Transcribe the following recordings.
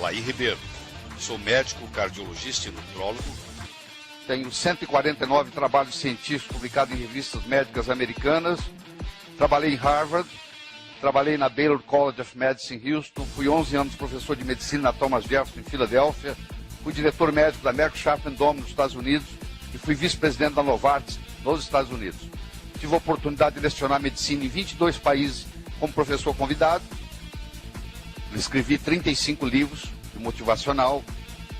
Alair Ribeiro. Sou médico, cardiologista e nutrólogo. Tenho 149 trabalhos científicos publicados em revistas médicas americanas. Trabalhei em Harvard, trabalhei na Baylor College of Medicine em Houston, fui 11 anos professor de medicina na Thomas Jefferson em Filadélfia, fui diretor médico da Merck Sharp & Dohme nos Estados Unidos e fui vice-presidente da Novartis nos Estados Unidos. Tive a oportunidade de lecionar medicina em 22 países como professor convidado. Escrevi 35 livros de motivacional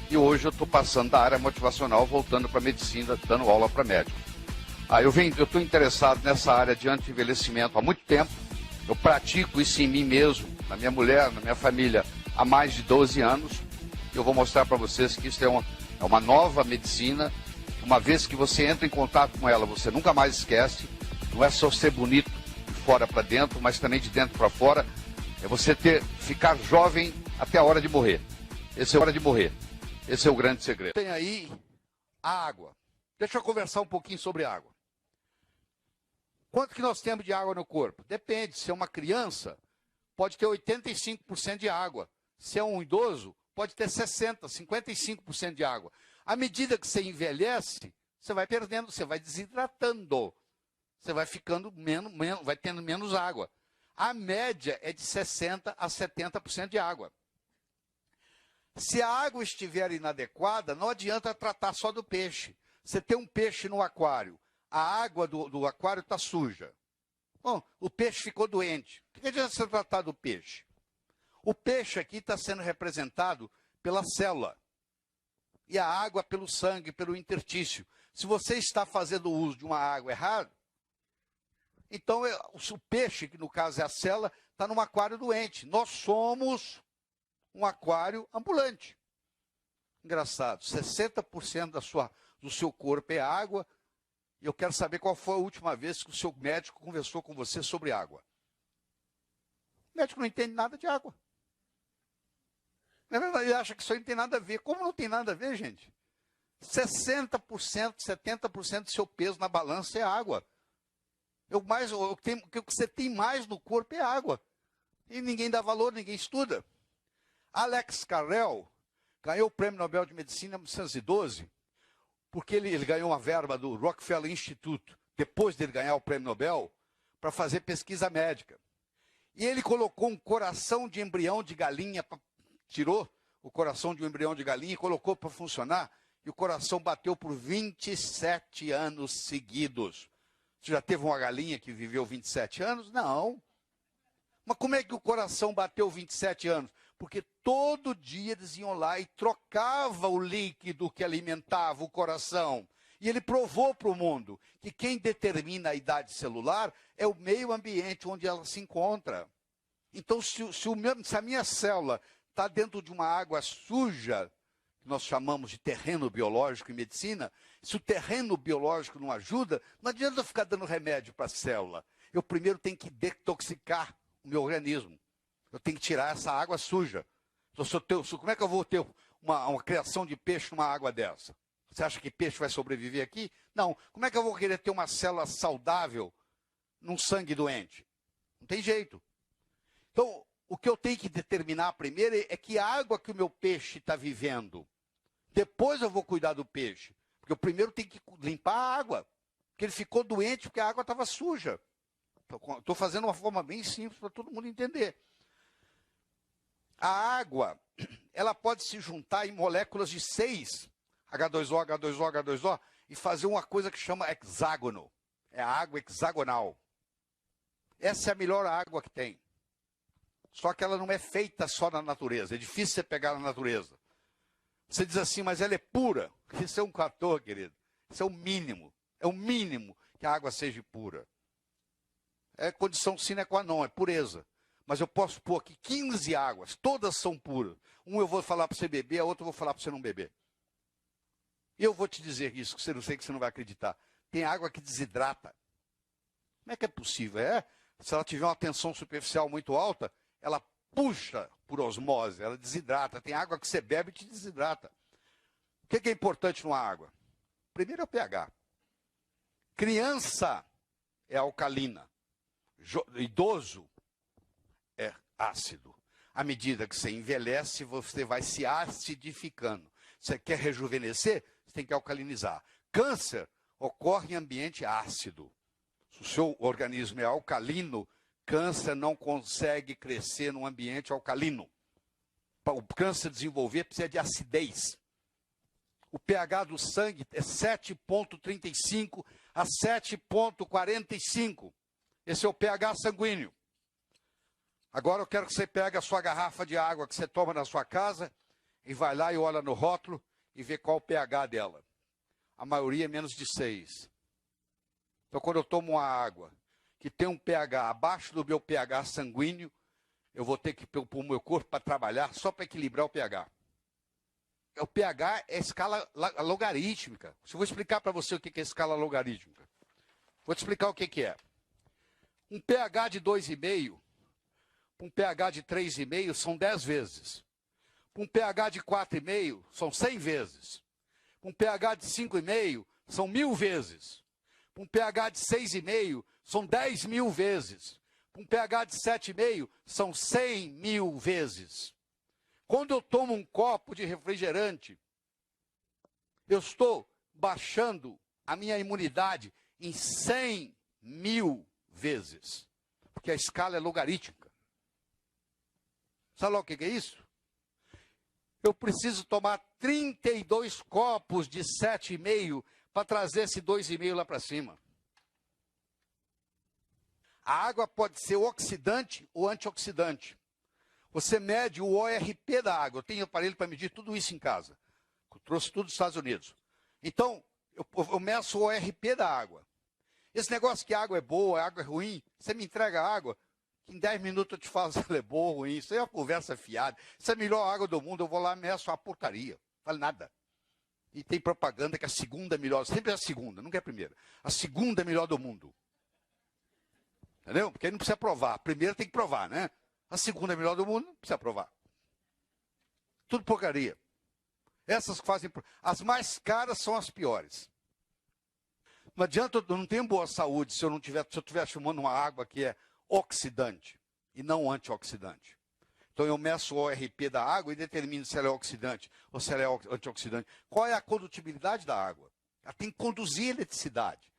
e hoje eu estou passando da área motivacional, voltando para a medicina, dando aula para médicos. Eu estou interessado nessa área de anti-envelhecimento há muito tempo. Eu pratico isso em mim mesmo, na minha mulher, na minha família, há mais de 12 anos. Eu vou mostrar para vocês que isso é uma nova medicina. Uma vez que você entra em contato com ela, você nunca mais esquece. Não é só ser bonito de fora para dentro, mas também de dentro para fora. É você ficar jovem até a hora de morrer. Essa é a hora de morrer. Esse é o grande segredo. Tem aí a água. Deixa eu conversar um pouquinho sobre água. Quanto que nós temos de água no corpo? Depende. Se é uma criança, pode ter 85% de água. Se é um idoso, pode ter 60%, 55% de água. À medida que você envelhece, você vai perdendo, você vai desidratando. Você vai ficando vai tendo menos água. A média é de 60% a 70% de água. Se a água estiver inadequada, não adianta tratar só do peixe. Você tem um peixe no aquário, a água do aquário está suja. Bom, o peixe ficou doente. O que adianta você tratar do peixe? O peixe aqui está sendo representado pela célula. E a água pelo sangue, pelo interstício. Se você está fazendo uso de uma água errada, então o peixe, que no caso é a célula, está num aquário doente. Nós somos um aquário ambulante. Engraçado, 60% do seu corpo é água. E eu quero saber qual foi a última vez que o seu médico conversou com você sobre água. O médico não entende nada de água. Na verdade, ele acha que isso aí não tem nada a ver. Como não tem nada a ver, gente? 60%, 70% do seu peso na balança é água. O que você tem mais no corpo é água. E ninguém dá valor, ninguém estuda. Alex Carrel ganhou o Prêmio Nobel de Medicina em 1912, porque ele ganhou uma verba do Rockefeller Institute, depois dele ganhar o Prêmio Nobel, para fazer pesquisa médica. E ele colocou um coração de embrião de galinha, tirou o coração de um embrião de galinha e colocou para funcionar, e o coração bateu por 27 anos seguidos. Você já teve uma galinha que viveu 27 anos? Não. Mas como é que o coração bateu 27 anos? Porque todo dia eles iam lá e trocavam o líquido que alimentava o coração. E ele provou para o mundo que quem determina a idade celular é o meio ambiente onde ela se encontra. Então, se a minha célula está dentro de uma água suja, que nós chamamos de terreno biológico em medicina, se o terreno biológico não ajuda, não adianta eu ficar dando remédio para a célula. Eu primeiro tenho que detoxicar o meu organismo. Eu tenho que tirar essa água suja. Como é que eu vou ter uma criação de peixe numa água dessa? Você acha que peixe vai sobreviver aqui? Não. Como é que eu vou querer ter uma célula saudável num sangue doente? Não tem jeito. Então, o que eu tenho que determinar primeiro é que água que o meu peixe está vivendo. Depois eu vou cuidar do peixe. Porque eu primeiro tenho que limpar a água. Porque ele ficou doente porque a água estava suja. Estou fazendo uma forma bem simples para todo mundo entender. A água, ela pode se juntar em moléculas de 6, H2O, H2O, H2O, e fazer uma coisa que chama hexágono. É a água hexagonal. Essa é a melhor água que tem. Só que ela não é feita só na natureza. É difícil você pegar na natureza. Você diz assim, mas ela é pura. Isso é um fator, querido. Isso é o mínimo. É o mínimo que a água seja pura. É condição sine qua non, é pureza. Mas eu posso pôr aqui 15 águas, todas são puras. Um eu vou falar para você beber, a outra eu vou falar para você não beber. E eu vou te dizer isso, que você não sei que você não vai acreditar. Tem água que desidrata. Como é que é possível? Se ela tiver uma tensão superficial muito alta, ela puxa por osmose, ela desidrata. Tem água que você bebe e te desidrata. O que é importante numa água? Primeiro é o pH. Criança é alcalina. Idoso é ácido. À medida que você envelhece, você vai se acidificando. Você quer rejuvenescer? Você tem que alcalinizar. Câncer ocorre em ambiente ácido. Se o seu organismo é alcalino, câncer não consegue crescer num ambiente alcalino. Para o câncer desenvolver, precisa de acidez. O pH do sangue é 7,35 a 7,45. Esse é o pH sanguíneo. Agora eu quero que você pegue a sua garrafa de água que você toma na sua casa e vai lá e olha no rótulo e vê qual o pH dela. A maioria é menos de 6. Então, quando eu tomo uma água que tem um pH abaixo do meu pH sanguíneo, eu vou ter que pôr o meu corpo para trabalhar só para equilibrar o pH. O pH é escala logarítmica. Eu vou explicar para você o que é escala logarítmica. Vou te explicar o que é. Um pH de 2,5 para um pH de 3,5 são 10 vezes. Para um pH de 4,5 são 100 vezes. Para um pH de 5,5 são 1000 vezes. Para um pH de 6,5 são 10.000 vezes. Para um pH de 7,5 são 100.000 vezes. Quando eu tomo um copo de refrigerante, eu estou baixando a minha imunidade em 100.000 vezes. Porque a escala é logarítmica. Sabe lá o que é isso? Eu preciso tomar 32 copos de 7,5 para trazer esse 2,5 lá para cima. A água pode ser oxidante ou antioxidante. Você mede o ORP da água. Eu tenho aparelho para medir tudo isso em casa. Eu trouxe tudo dos Estados Unidos. Então, eu meço o ORP da água. Esse negócio que a água é boa, a água é ruim, você me entrega a água, que em 10 minutos eu te falo se ela é boa ou ruim. Isso aí é uma conversa fiada. Isso é a melhor água do mundo. Eu vou lá e meço uma porcaria. Não vale nada. E tem propaganda que a segunda é melhor. Sempre é a segunda, nunca é a primeira. A segunda é melhor do mundo. Entendeu? Porque aí não precisa provar. A primeira tem que provar, né? A segunda é melhor do mundo, não precisa provar. Tudo porcaria. Essas que fazem... As mais caras são as piores. Não adianta, eu não tenho boa saúde se eu estiver tomando uma água que é oxidante e não antioxidante. Então eu meço o ORP da água e determino se ela é oxidante ou se ela é antioxidante. Qual é a condutibilidade da água? Ela tem que conduzir eletricidade.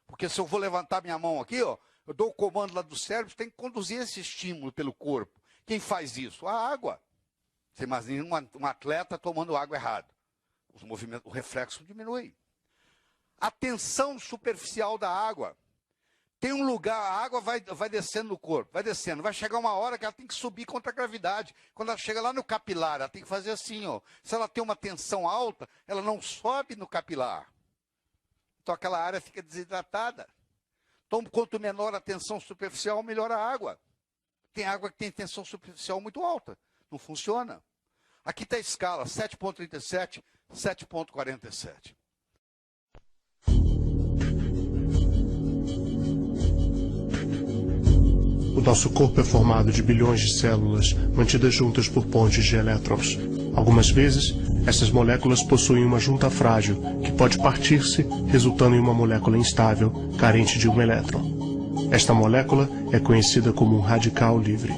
Porque se eu vou levantar minha mão aqui, ó, eu dou o comando lá do cérebro, tem que conduzir esse estímulo pelo corpo. Quem faz isso? A água. Você imagina um atleta tomando água errada. O reflexo diminui. A tensão superficial da água. Tem um lugar, a água vai descendo no corpo, vai descendo. Vai chegar uma hora que ela tem que subir contra a gravidade. Quando ela chega lá no capilar, ela tem que fazer assim, ó. Se ela tem uma tensão alta, ela não sobe no capilar. Então aquela área fica desidratada. Então, quanto menor a tensão superficial, melhor a água. Tem água que tem tensão superficial muito alta. Não funciona. Aqui está a escala, 7,37, 7,47. O nosso corpo é formado de bilhões de células mantidas juntas por pontes de elétrons. Algumas vezes, essas moléculas possuem uma junta frágil que pode partir-se, resultando em uma molécula instável, carente de um elétron. Esta molécula é conhecida como um radical livre.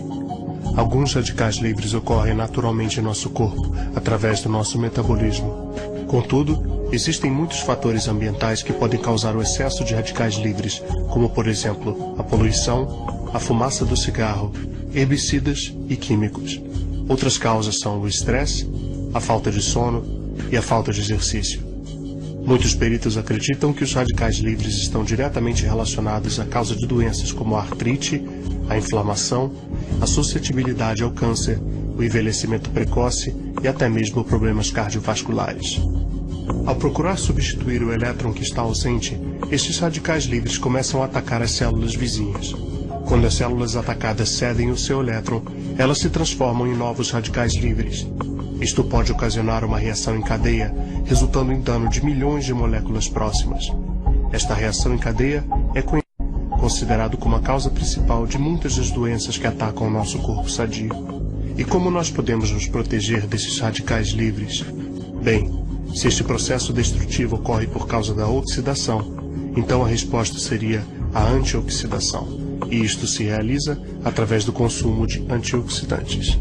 Alguns radicais livres ocorrem naturalmente em nosso corpo, através do nosso metabolismo. Contudo, existem muitos fatores ambientais que podem causar o excesso de radicais livres, como, por exemplo, a poluição, a fumaça do cigarro, herbicidas e químicos. Outras causas são o estresse, a falta de sono e a falta de exercício. Muitos peritos acreditam que os radicais livres estão diretamente relacionados à causa de doenças como a artrite, a inflamação, a suscetibilidade ao câncer, o envelhecimento precoce e até mesmo problemas cardiovasculares. Ao procurar substituir o elétron que está ausente, estes radicais livres começam a atacar as células vizinhas. Quando as células atacadas cedem o seu elétron, elas se transformam em novos radicais livres. Isto pode ocasionar uma reação em cadeia, resultando em dano de milhões de moléculas próximas. Esta reação em cadeia é considerado como a causa principal de muitas das doenças que atacam o nosso corpo sadio. E como nós podemos nos proteger desses radicais livres? Bem, se este processo destrutivo ocorre por causa da oxidação, então a resposta seria a antioxidação. E isto se realiza através do consumo de antioxidantes.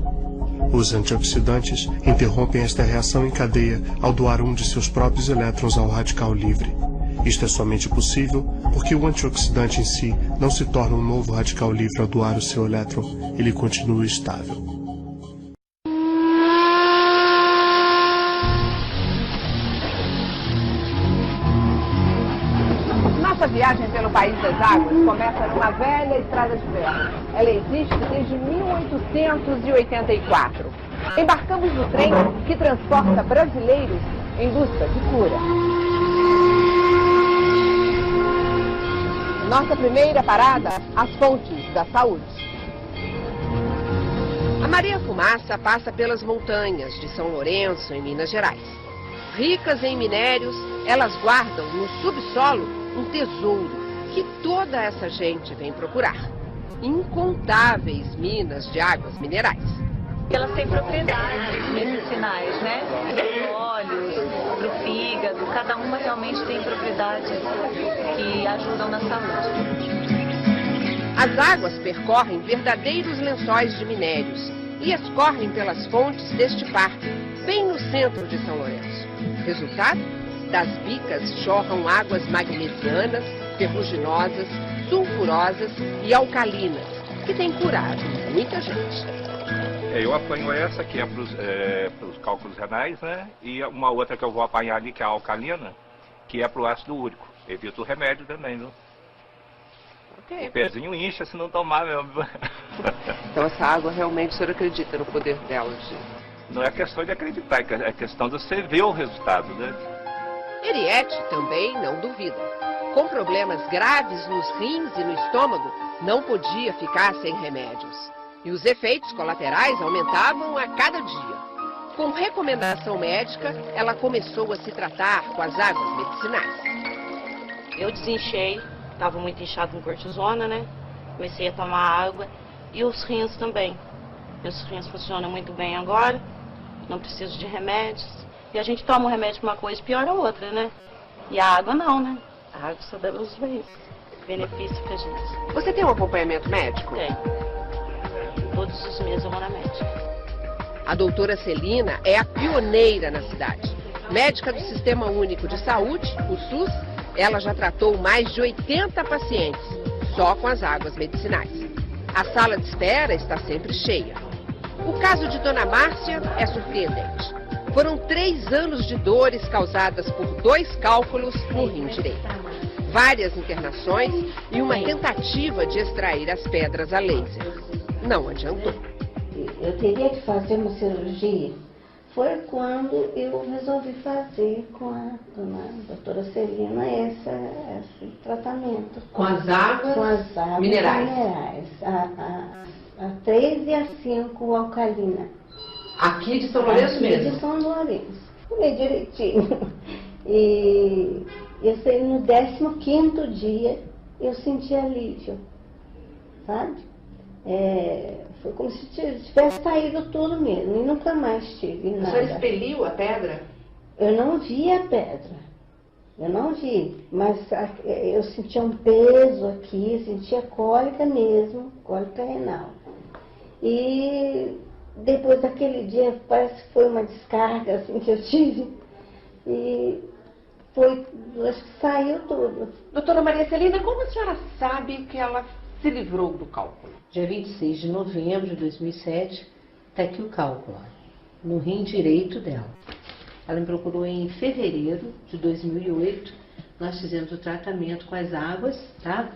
Os antioxidantes interrompem esta reação em cadeia ao doar um de seus próprios elétrons ao radical livre. Isto é somente possível porque o antioxidante em si não se torna um novo radical livre ao doar o seu elétron, ele continua estável. Nossa viagem pelo País das Águas começa numa velha estrada de ferro. Ela existe desde 1884. Embarcamos no trem que transporta brasileiros em busca de cura. Nossa primeira parada, as fontes da saúde. A Maria Fumaça passa pelas montanhas de São Lourenço, em Minas Gerais. Ricas em minérios, elas guardam no subsolo um tesouro que toda essa gente vem procurar. Incontáveis minas de águas minerais. Elas têm propriedades medicinais, né? Para olhos, para o fígado, cada uma realmente tem propriedades que ajudam na saúde. As águas percorrem verdadeiros lençóis de minérios e escorrem pelas fontes deste parque, bem no centro de São Lourenço. Resultado? Das bicas jorram águas magnesianas, ferruginosas, sulfurosas e alcalinas, que têm curado muita gente. Eu apanho essa, que é para os cálculos renais, né? E uma outra que eu vou apanhar ali, que é a alcalina, que é para o ácido úrico. Evita o remédio também, viu? Ok. O pezinho incha se não tomar mesmo. Então essa água realmente o senhor acredita no poder dela? Não é questão de acreditar, é questão de você ver o resultado, né? Henriette também não duvida. Com problemas graves nos rins e no estômago, não podia ficar sem remédios. E os efeitos colaterais aumentavam a cada dia. Com recomendação médica, ela começou a se tratar com as águas medicinais. Eu desinchei, estava muito inchado com cortisona, né? Comecei a tomar água e os rins também. Meus rins funcionam muito bem agora, não preciso de remédios. E a gente toma um remédio para uma coisa e piora a outra, né? E a água não, né? A água só dá os benefícios pra gente. Você tem um acompanhamento médico? Tem. Todos os meses eu vou na médica. A doutora Celina é a pioneira na cidade. Médica do Sistema Único de Saúde, o SUS, ela já tratou mais de 80 pacientes, só com as águas medicinais. A sala de espera está sempre cheia. O caso de Dona Márcia é surpreendente. Foram 3 anos de dores causadas por 2 cálculos no rim direito. Várias internações e uma tentativa de extrair as pedras a laser. Não adiantou. Eu teria que fazer uma cirurgia. Foi quando eu resolvi fazer com a doutora Celina esse tratamento. Com as águas, minerais. A 3 e a 5 alcalina. Aqui de São Lourenço mesmo? Aqui de São Lourenço. Comi direitinho. E eu sei, no 15º dia eu senti alívio, sabe? Foi como se tivesse saído tudo mesmo, e nunca mais tive nada. A senhora expeliu a pedra? Eu não vi a pedra, eu não vi, mas eu sentia um peso aqui, sentia cólica mesmo, cólica renal. E depois daquele dia, parece que foi uma descarga assim que eu tive, e acho que saiu tudo. Doutora Maria Celina, como a senhora sabe que ela se livrou do cálculo? Dia 26 de novembro de 2007, está aqui o cálculo, no rim direito dela. Ela me procurou em fevereiro de 2008, nós fizemos o tratamento com as águas, tá?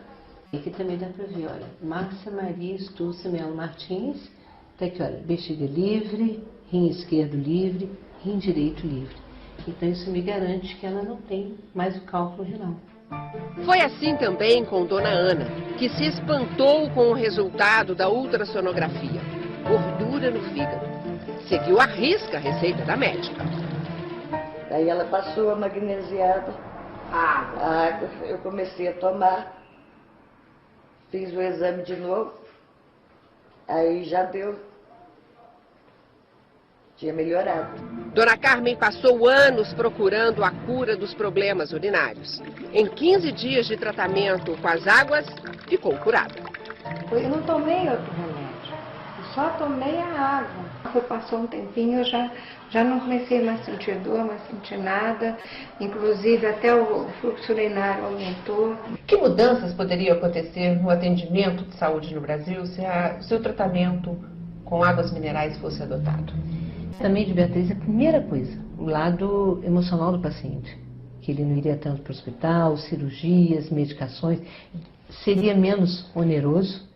E aqui também dá para ver, olha, Márcia Maria Estúcia Melo Martins, está aqui, olha, bexiga livre, rim esquerdo livre, rim direito livre. Então isso me garante que ela não tem mais o cálculo renal. Foi assim também com Dona Ana, que se espantou com o resultado da ultrassonografia. Gordura no fígado. Seguiu à risca a receita da médica. Daí ela passou a magnesiada, a água, eu comecei a tomar, fiz o exame de novo, aí já deu. Tinha melhorado. Dona Carmen passou anos procurando a cura dos problemas urinários. Em 15 dias de tratamento com as águas, ficou curada. Eu não tomei outro remédio, eu só tomei a água. Passou um tempinho, eu já não comecei mais a sentir dor, mais a sentir nada, inclusive até o fluxo urinário aumentou. Que mudanças poderiam acontecer no atendimento de saúde no Brasil se o seu tratamento com águas minerais fosse adotado? Também, Beatriz, a primeira coisa, o lado emocional do paciente, que ele não iria tanto para o hospital, cirurgias, medicações, seria menos oneroso,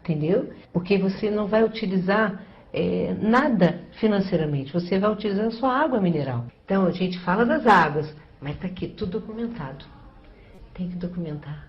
entendeu? Porque você não vai utilizar nada financeiramente, você vai utilizar só água mineral. Então a gente fala das águas, mas está aqui tudo documentado. Tem que documentar.